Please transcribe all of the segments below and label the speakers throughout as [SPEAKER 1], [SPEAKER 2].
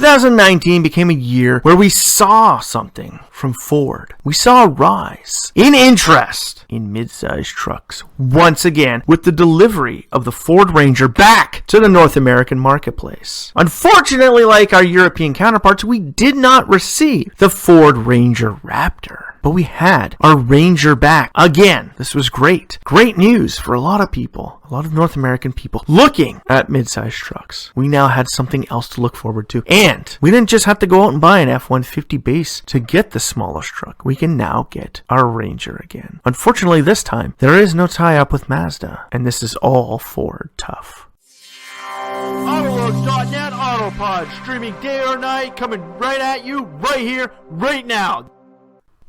[SPEAKER 1] 2019 became a year where we saw something from Ford. We saw a rise in interest in mid-size trucks once again with the delivery of the Ford Ranger back to the North American marketplace. Unfortunately, like our European counterparts, we did not receive the Ford Ranger Raptor. But we had our Ranger back again. This was great. Great news for a lot of people, a lot of North American people looking at mid-size trucks. We now had something else to look forward to. And we didn't just have to go out and buy an F-150 base to get the smallest truck. We can now get our Ranger again. Unfortunately, this time, there is no tie-up with Mazda. And this is all Ford tough. AutoLooks.net Autopod, streaming day or night, coming right at you, right here, right now.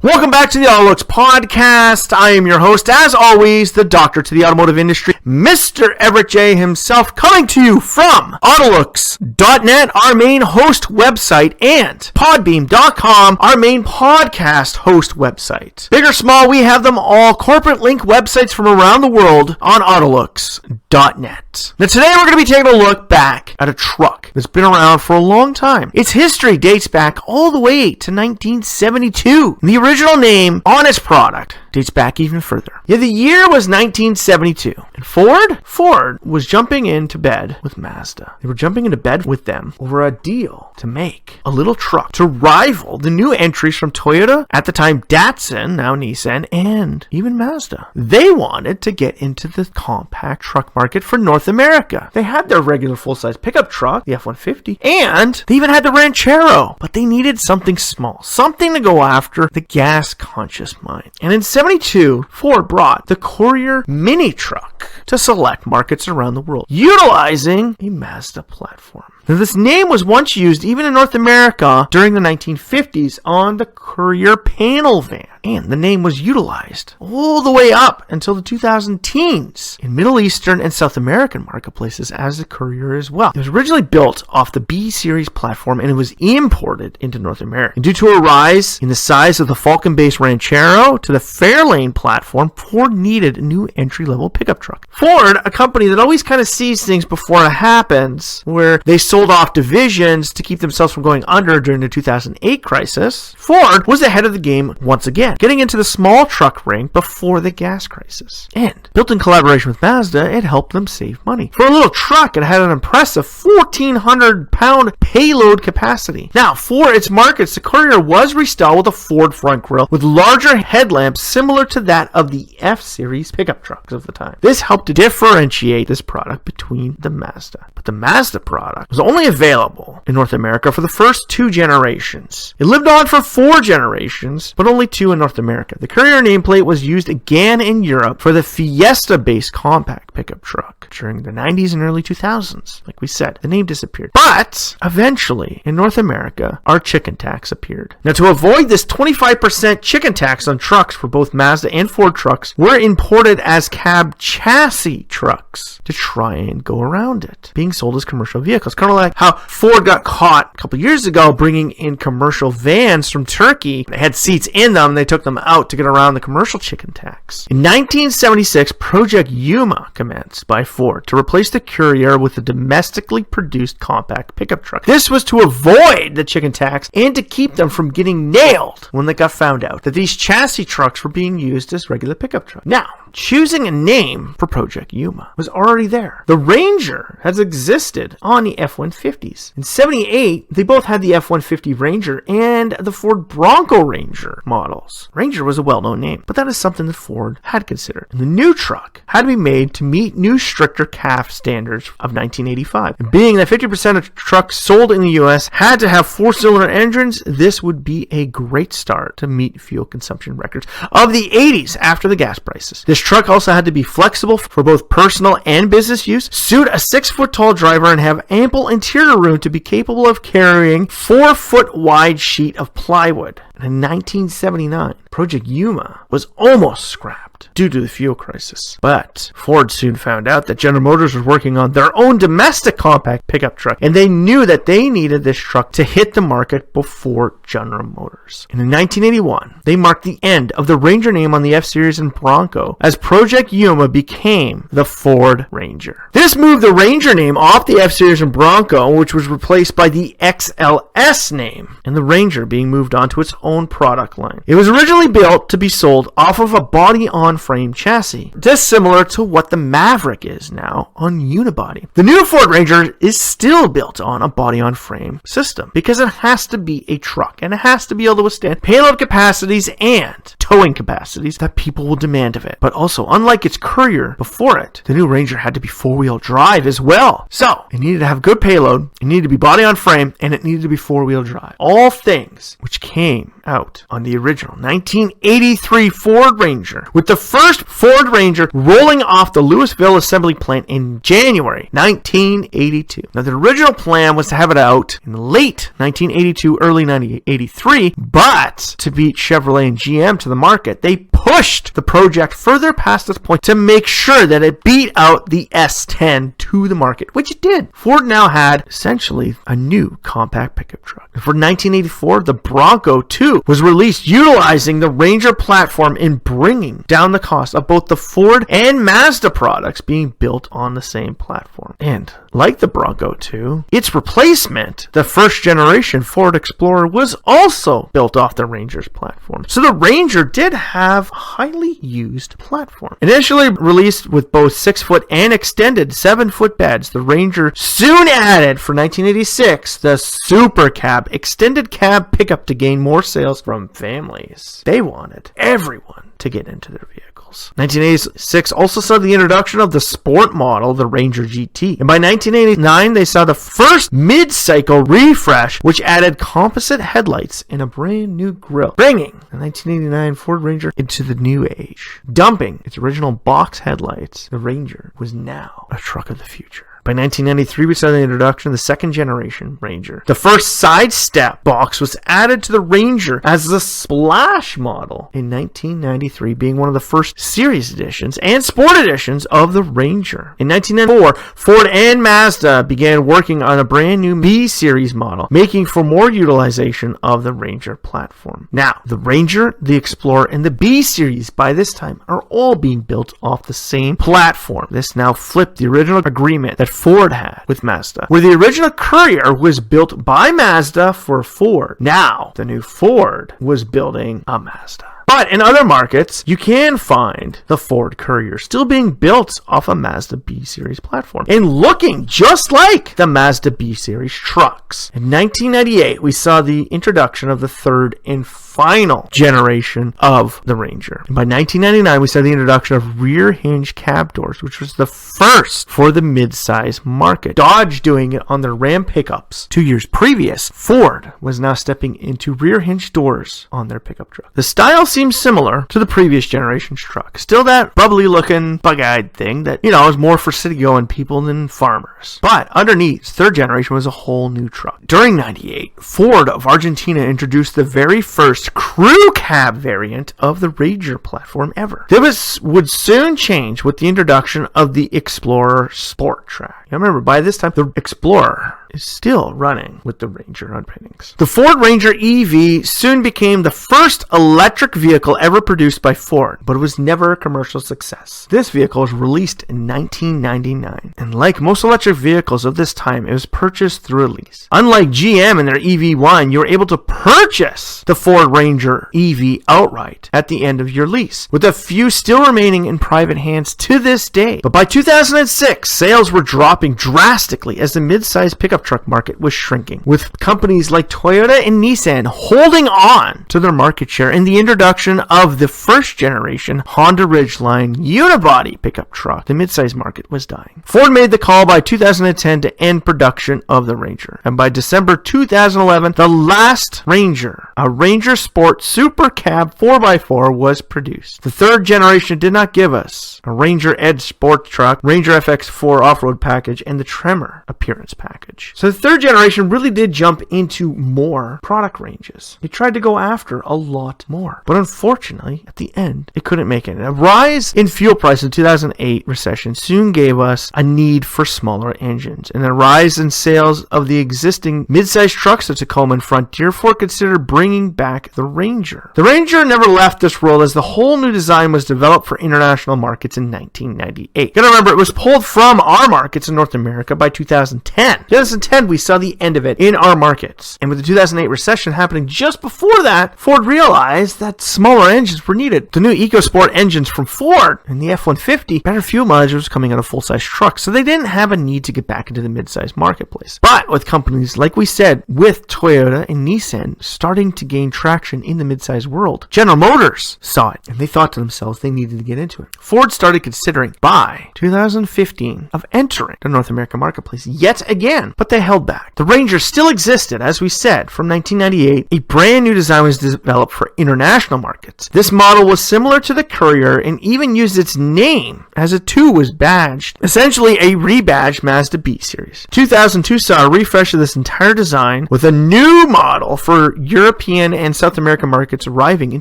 [SPEAKER 1] Welcome back to the AutoLooks podcast. I am your host, as always, the doctor to the automotive industry, Mr. Everett J himself, coming to you from AutoLooks.net, our main host website, and Podbeam.com, our main podcast host website. Big or small, we have them all, corporate link websites from around the world on AutoLooks.net. Now today we're going to be taking a look back at a truck that's been around for a long time. Its history dates back all the way to 1972. The original name on its product dates back even further. Yeah, the year was 1972. And Ford was jumping into bed with Mazda. They were jumping into bed with them over a deal to make a little truck to rival the new entries from Toyota, at the time Datsun, now Nissan, and even Mazda. They wanted to get into the compact truck market for North America. They had their regular full-size pickup truck, the F-150, and they even had the Ranchero, but they needed something small, something to go after the gas-conscious mind. And in 72, Ford brought the Courier mini truck to select markets around the world, utilizing a Mazda platform. Now, this name was once used even in North America during the 1950s on the Courier panel van, and the name was utilized all the way up until the 2010s in Middle Eastern and South American marketplaces as the Courier as well. It was originally built off the B-Series platform, and it was imported into North America. And due to a rise in the size of the Falcon-based Ranchero to the Fairlane platform, Ford needed a new entry-level pickup truck. Ford, a company that always kind of sees things before it happens, where they sold off divisions to keep themselves from going under during the 2008 crisis, Ford was ahead of the game once again, getting into the small truck ring before the gas crisis. And built in collaboration with Mazda, it helped them save money. For a little truck, it had an impressive 1,400-pound payload capacity. Now, for its markets, the Courier was restyled with a Ford front grille with larger headlamps similar to that of the F-Series pickup trucks of the time. This helped to differentiate this product between the Mazda. But the Mazda product was only available in North America for the first 2 generations. It lived on for 4 generations, but only 2 in North America. The Courier nameplate was used again in Europe for the Fiesta-based compact pickup truck during the 90s and early 2000s. Like we said, the name disappeared. But eventually, in North America, our chicken tax appeared. Now, to avoid this 25% chicken tax on trucks for both Mazda and Ford trucks, were imported as cab chassis trucks to try and go around it, being sold as commercial vehicles. Kind of like how Ford got caught a couple years ago bringing in commercial vans from Turkey. They had seats in them, and they took them out to get around the commercial chicken tax. In 1976, Project Yuma commenced by Ford to replace the Courier with a domestically produced compact pickup truck. This was to avoid the chicken tax and to keep them from getting nailed when they got found out that these chassis trucks were being used as regular pickup trucks. Now, choosing a name for Project Yuma was already there. The Ranger has existed on the F-150s. In 78, they both had the F-150 Ranger and the Ford Bronco Ranger models. Ranger was a well-known name, but that is something that Ford had considered. And the new truck had to be made to meet new stricter CAF standards of 1985. And being that 50% of trucks sold in the U.S. had to have 4-cylinder engines, this would be a great start to meet fuel consumption records of the 80s after the gas prices. This truck also had to be flexible for both personal and business use, suit a 6-foot-tall driver, and have ample interior room to be capable of carrying 4-foot wide sheet of plywood. And in 1979, Project Yuma was almost scrapped. stopped due to the fuel crisis. But Ford soon found out that General Motors was working on their own domestic compact pickup truck, and they knew that they needed this truck to hit the market before General Motors. And in 1981, they marked the end of the Ranger name on the F-Series and Bronco as Project Yuma became the Ford Ranger. This moved the Ranger name off the F-Series and Bronco, which was replaced by the XLS name, and the Ranger being moved on to its own product line. It was originally built to be sold off of a body-on-frame chassis, just similar to what the Maverick is now on unibody. The new Ford Ranger is still built on a body-on-frame system because it has to be a truck, and it has to be able to withstand payload capacities and towing capacities that people will demand of it. But also, unlike its Courier before it, the new Ranger had to be four-wheel drive as well. So, it needed to have good payload, it needed to be body-on-frame, and it needed to be four-wheel drive. All things which came out on the original 1983 Ford Ranger, with the first Ford Ranger rolling off the Louisville assembly plant in January 1982. Now, the original plan was to have it out in late 1982, early 1983, but to beat Chevrolet and GM to the market, they pushed the project further past this point to make sure that it beat out the S10 to the market, which it did. Ford now had essentially a new compact pickup truck. For 1984, the Bronco 2 was released utilizing the Ranger platform and bringing down the cost of both the Ford and Mazda products being built on the same platform. And like the Bronco 2, its replacement, the first generation Ford Explorer, was also built off the Ranger's platform. So the Ranger did have a highly used platform. Initially released with both 6-foot and extended 7-foot beds, the Ranger soon added for 1986 the Super Cab extended cab pickup to gain more sales from families. They wanted everyone to get into their vehicles. 1986 also saw the introduction of the sport model, the Ranger GT. And by 1989, they saw the first mid-cycle refresh, which added composite headlights and a brand new grille, bringing the 1989 Ford Ranger into the new age. Dumping its original box headlights, the Ranger was now a truck of the future. By 1993, we saw the introduction of the second generation Ranger. The first side step box was added to the Ranger as the Splash model in 1993, being one of the first series editions and sport editions of the Ranger. In 1994, Ford and Mazda began working on a brand new B-series model, making for more utilization of the Ranger platform. Now, the Ranger, the Explorer, and the B-series by this time are all being built off the same platform. This now flipped the original agreement that Ford had with Mazda, where the original Courier was built by Mazda for Ford. Now, the new Ford was building a Mazda. But in other markets, you can find the Ford Courier still being built off a Mazda B-Series platform and looking just like the Mazda B-Series trucks. In 1998, we saw the introduction of the third and final generation of the Ranger. And by 1999, we saw the introduction of rear hinge cab doors, which was the first for the mid-size market. Dodge doing it on their Ram pickups 2 years previous. Ford was now stepping into rear hinge doors on their pickup truck. The style seems similar to the previous generation's truck. Still that bubbly looking bug-eyed thing that, is more for city-going people than farmers. But underneath, third generation was a whole new truck. During 98, Ford of Argentina introduced the very first crew cab variant of the Ranger platform ever. This would soon change with the introduction of the Explorer Sport Track. Now remember, by this time, the Explorer is still running with the Ranger underpinnings. The Ford Ranger EV soon became the first electric vehicle ever produced by Ford, but it was never a commercial success. This vehicle was released in 1999, and like most electric vehicles of this time, it was purchased through a lease. Unlike GM and their EV1, you were able to purchase the Ford Ranger EV outright at the end of your lease, with a few still remaining in private hands to this day. But by 2006, sales were dropping drastically as the mid-size pickup truck market was shrinking, with companies like Toyota and Nissan holding on to their market share and the introduction of the first generation Honda Ridgeline unibody pickup truck. The midsize market was dying. Ford made the call by 2010 to end production of the Ranger, and by December 2011, the last Ranger, a Ranger Sport Super Cab 4x4, was produced. The third generation did not give us a Ranger Edge Sport Truck, Ranger FX4 Off-Road Package, and the Tremor Appearance Package. range. So the third generation really did jump into more product ranges. It tried to go after a lot more. But unfortunately, at the end, it couldn't make it. A rise in fuel price in the 2008 recession soon gave us a need for smaller engines. And a rise in sales of the existing mid-sized trucks, the Tacoma and Frontier, Ford considered bringing back the Ranger. The Ranger never left this world as the whole new design was developed for international markets in 1998. You gotta remember, it was pulled from our markets in North America by 2010. 2010, we saw the end of it in our markets. And with the 2008 recession happening just before that, Ford realized that smaller engines were needed. The new EcoSport engines from Ford and the F-150, better fuel mileage was coming out of full-size trucks, so they didn't have a need to get back into the mid-size marketplace. But with companies, like we said, with Toyota and Nissan starting to gain traction in the mid-size world, General Motors saw it, and they thought to themselves they needed to get into it. Ford started considering, by 2015, of entering the North American marketplace yet again, but they held back. The Ranger still existed, as we said, from 1998. A brand new design was developed for international markets. This model was similar to the Courier and even used its name as it too was badged, essentially a rebadged Mazda B series. 2002 saw a refresh of this entire design with a new model for European and South American markets arriving in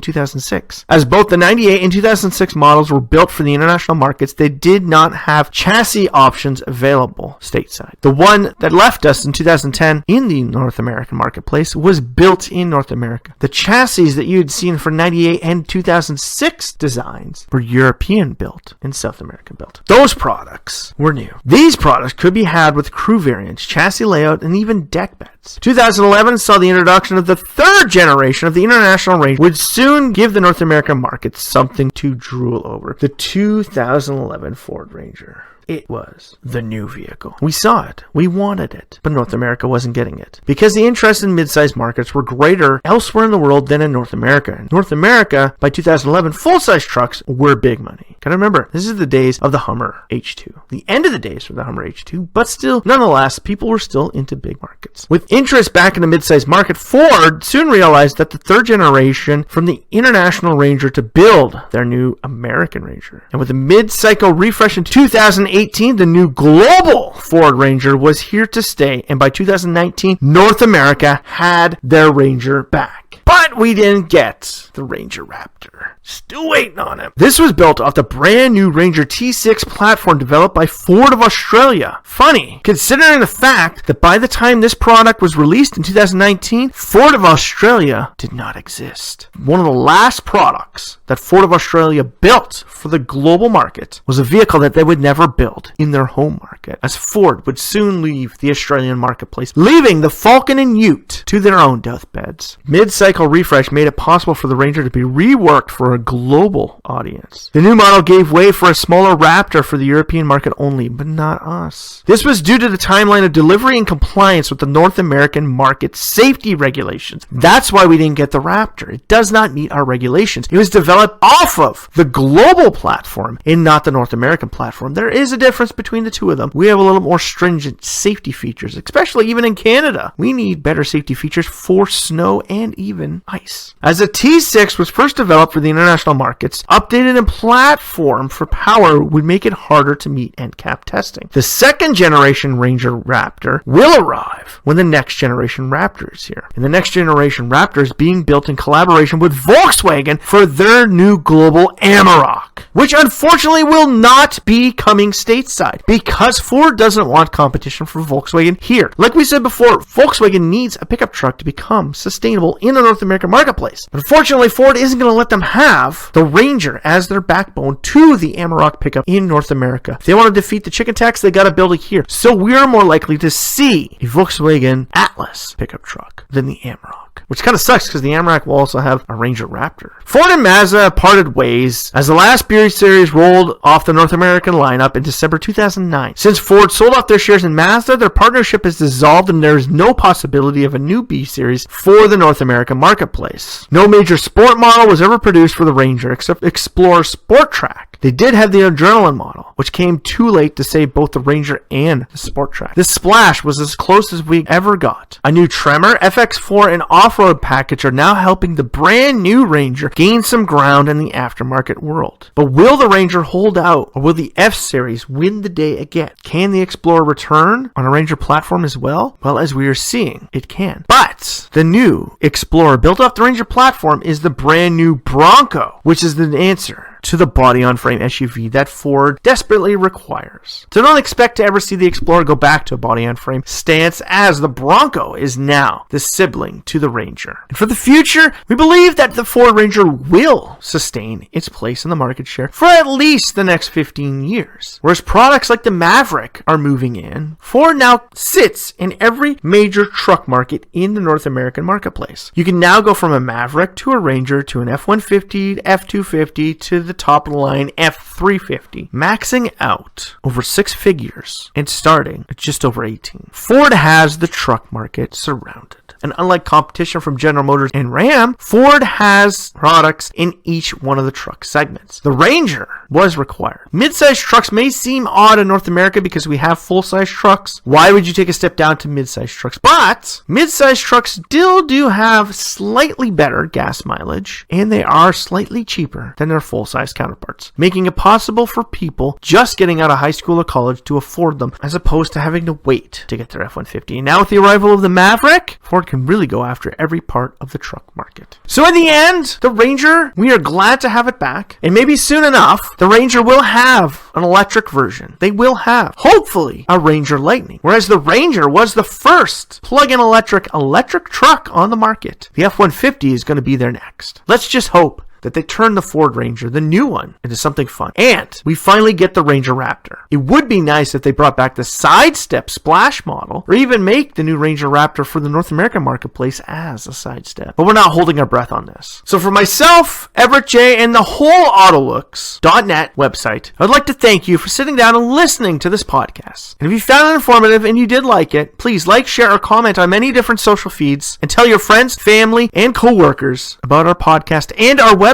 [SPEAKER 1] 2006. As both the 98 and 2006 models were built for the international markets, they did not have chassis options available stateside. The one that left us in 2010 in the North American marketplace was built in North America. The chassis that you had seen for 98 and 2006 designs were European built and South American built. Those products were new. These products could be had with crew variants, chassis layout, and even deck beds. 2011 saw the introduction of the third generation of the international range, would soon give the North American market something to drool over. The 2011 Ford Ranger. It was the new vehicle. We saw it. We wanted it. But North America wasn't getting it. Because the interest in mid-sized markets were greater elsewhere in the world than in North America. In North America, by 2011, full-size trucks were big money. Gotta remember, this is the days of the Hummer H2. The end of the days for the Hummer H2, but still, nonetheless, people were still into big markets. With interest back in the mid-sized market, Ford soon realized that the third generation from the International Ranger to build their new American Ranger. And with a mid-cycle refresh in 2018, the new global Ford Ranger was here to stay, and by 2019, North America had their Ranger back. But we didn't get the Ranger Raptor. Still waiting on him. This was built off the brand new Ranger T6 platform developed by Ford of Australia. Funny, considering the fact that by the time this product was released in 2019, Ford of Australia did not exist. One of the last products that Ford of Australia built for the global market was a vehicle that they would never build in their home market, as Ford would soon leave the Australian marketplace, leaving the Falcon and Ute to their own deathbeds. Mid-cycle refresh made it possible for the Ranger to be reworked for a global audience. The new model gave way for a smaller Raptor for the European market only, but not us. This was due to the timeline of delivery and compliance with the North American market safety regulations. That's why we didn't get the Raptor. It does not meet our regulations. It was developed off of the global platform and not the North American platform. There is a difference between the two of them. We have a little more stringent safety features, especially even in Canada. We need better safety features for snow and even ice. As the T6 was first developed for the international markets, updated and platform for power would make it harder to meet NCAP testing. The second generation Ranger Raptor will arrive when the next generation Raptor is here. And the next generation Raptor is being built in collaboration with Volkswagen for their new global Amarok, which unfortunately will not be coming stateside because Ford doesn't want competition for Volkswagen here. Like we said before, Volkswagen needs a pickup truck to become sustainable in the North American marketplace. But unfortunately, Ford isn't going to let them have the Ranger as their backbone to the Amarok pickup in North America. If they want to defeat the chicken tax, they got to build it here. So we're more likely to see a Volkswagen Atlas pickup truck than the Amarok, which kind of sucks because the Amarok will also have a Ranger Raptor. Ford and Mazda parted ways as the last B series rolled off the North American lineup in December 2009. Since Ford sold off their shares in Mazda, their partnership is dissolved and there is no possibility of a new B series for the North American marketplace. No major sport model was ever produced for the Ranger except Explorer Sport Track. They did have the Adrenaline model, which came too late to save both the Ranger and the Sport Track. This Splash was as close as we ever got. A new Tremor, FX4, and off-road package are now helping the brand new Ranger gain some ground in the aftermarket world. But will the Ranger hold out, or will the F-Series win the day again? Can the Explorer return on a Ranger platform as well? Well, as we are seeing, it can. But the new Explorer built off the Ranger platform is the brand new Bronco, which is the answer to the body-on-frame SUV that Ford desperately requires. So don't expect to ever see the Explorer go back to a body-on-frame stance, as the Bronco is now the sibling to the Ranger. And for the future, we believe that the Ford Ranger will sustain its place in the market share for at least the next 15 years. Whereas products like the Maverick are moving in, Ford now sits in every major truck market in the North American marketplace. You can now go from a Maverick to a Ranger to an F-150, F-250 to the top of the line F-350, maxing out over 6 figures and starting at just over 18. Ford has the truck market surrounded. And unlike competition from General Motors and Ram, Ford has products in each one of the truck segments. The Ranger was required. Mid-sized trucks may seem odd in North America because we have full-size trucks. Why would you take a step down to mid-sized trucks? But mid-sized trucks still do have slightly better gas mileage, and they are slightly cheaper than their full-size counterparts, making it possible for people just getting out of high school or college to afford them, as opposed to having to wait to get their F-150. And now with the arrival of the Maverick, Ford can really go after every part of the truck market. So in the end, the Ranger, we are glad to have it back, and maybe soon enough, the Ranger will have an electric version. They will have, hopefully, a Ranger Lightning, whereas the Ranger was the first plug-in electric truck on the market. The F-150 is going to be there next. Let's just hope that they turn the Ford Ranger, the new one, into something fun. And we finally get the Ranger Raptor. It would be nice if they brought back the sidestep Splash model, or even make the new Ranger Raptor for the North American marketplace as a sidestep. But we're not holding our breath on this. So for myself, Everett J, and the whole AutoLooks.net website, I'd like to thank you for sitting down and listening to this podcast. And if you found it informative and you did like it, please like, share, or comment on many different social feeds, and tell your friends, family, and co-workers about our podcast and our website,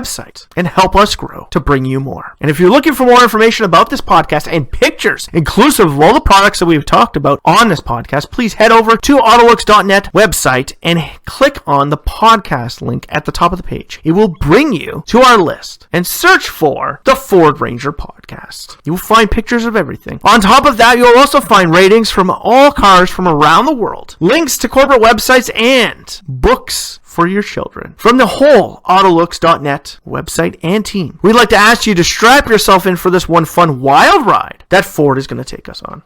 [SPEAKER 1] and help us grow to bring you more. And if you're looking for more information about this podcast and pictures inclusive of all the products that we've talked about on this podcast, please head over to AutoLooks.net website and click on the podcast link at the top of the page. It will bring you to our list and search for the Ford Ranger podcast. You will find pictures of everything. On top of that, you'll also find ratings from all cars from around the world, links to corporate websites, and books for your children from the whole AutoLooks.net website and team. We'd like to ask you to strap yourself in for this one fun wild ride that Ford is going to take us on.